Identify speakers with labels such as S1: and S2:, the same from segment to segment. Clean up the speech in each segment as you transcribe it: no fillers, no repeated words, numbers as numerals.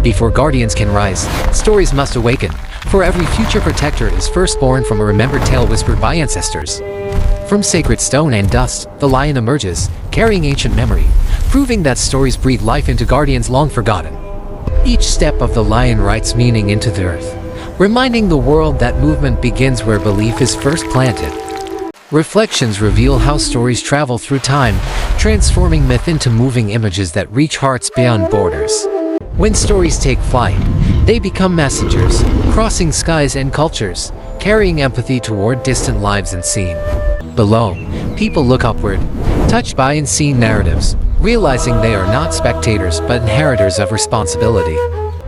S1: Before guardians can rise, stories must awaken, for every future protector is first born from a remembered tale whispered by ancestors. From sacred stone and dust, the lion emerges, carrying ancient memory, proving that stories breathe life into guardians long forgotten. Each step of the lion writes meaning into the earth, reminding the world that movement begins where belief is first planted. Reflections reveal how stories travel through time, transforming myth into moving images that reach hearts beyond borders. When stories take flight, they become messengers, crossing skies and cultures, carrying empathy toward distant lives unseen. Below, people look upward, touched by unseen narratives, realizing they are not spectators but inheritors of responsibility.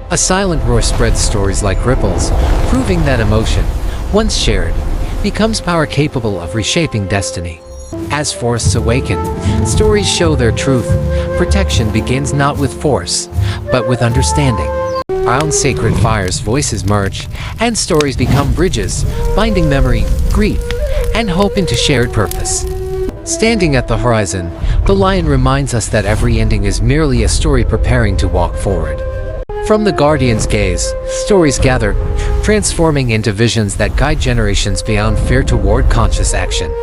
S1: A silent roar spreads stories like ripples, proving that emotion, once shared, becomes power capable of reshaping destiny. As forests awaken, stories show their truth. Protection begins not with force, but with understanding. Around sacred fires, voices merge, and stories become bridges, binding memory, grief, and hope into shared purpose. Standing at the horizon, the lion reminds us that every ending is merely a story preparing to walk forward. From the guardian's gaze, stories gather, transforming into visions that guide generations beyond fear toward conscious action.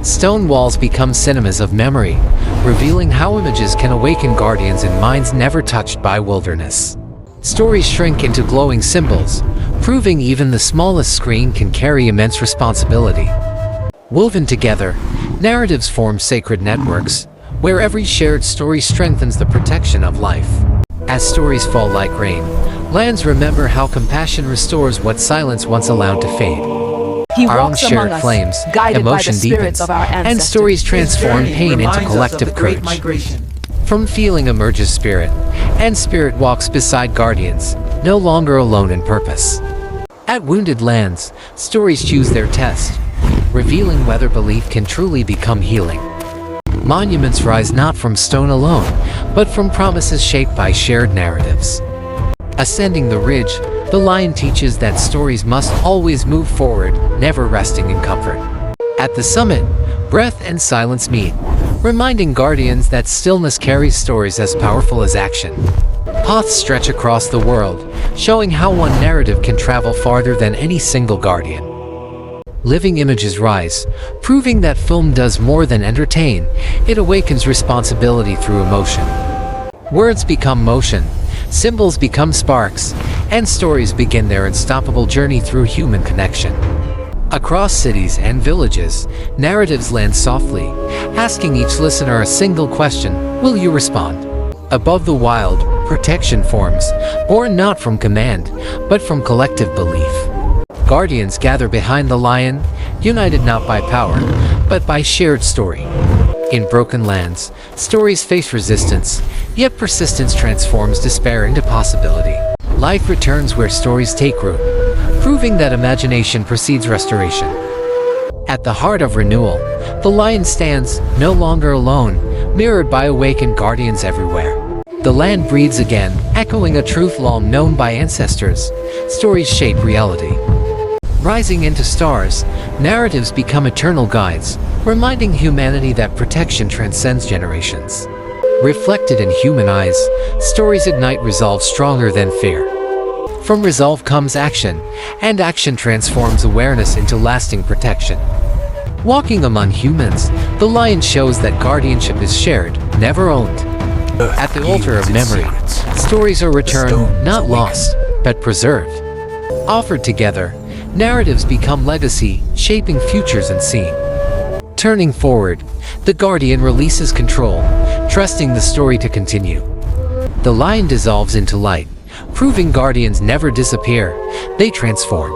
S1: Stone walls become cinemas of memory, revealing how images can awaken guardians in minds never touched by wilderness. Stories shrink into glowing symbols, proving even the smallest screen can carry immense responsibility. Woven together, narratives form sacred networks, where every shared story strengthens the protection of life. As stories fall like rain, lands remember how compassion restores what silence once allowed to fade. Our own shared flames, emotion deepens, and stories transform pain into collective courage. From feeling emerges spirit, and spirit walks beside guardians, no longer alone in purpose. At wounded lands, stories choose their test, revealing whether belief can truly become healing. Monuments rise not from stone alone, but from promises shaped by shared narratives. Ascending the ridge, the lion teaches that stories must always move forward, never resting in comfort. At the summit, breath and silence meet, reminding guardians that stillness carries stories as powerful as action. Paths stretch across the world, showing how one narrative can travel farther than any single guardian. Living images rise, proving that film does more than entertain, it awakens responsibility through emotion. Words become motion, symbols become sparks, and stories begin their unstoppable journey through human connection. Across cities and villages, narratives land softly, asking each listener a single question: will you respond? Above the wild, protection forms, born not from command, but from collective belief. Guardians gather behind the lion, united not by power, but by shared story. In broken lands, stories face resistance, yet persistence transforms despair into possibility. Life returns where stories take root, proving that imagination precedes restoration. At the heart of renewal, the lion stands, no longer alone, mirrored by awakened guardians everywhere. The land breathes again, echoing a truth long known by ancestors. Stories shape reality. Rising into stars, narratives become eternal guides, reminding humanity that protection transcends generations. Reflected in human eyes, stories ignite resolve stronger than fear. From resolve comes action, and action transforms awareness into lasting protection. Walking among humans, the lion shows that guardianship is shared, never owned. At the altar of memory, stories are returned, not lost, but preserved. Offered together, narratives become legacy, shaping futures unseen. Turning forward, the guardian releases control, trusting the story to continue. The lion dissolves into light, proving guardians never disappear, they transform.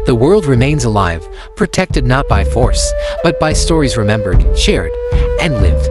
S1: The world remains alive, protected not by force, but by stories remembered, shared, and lived.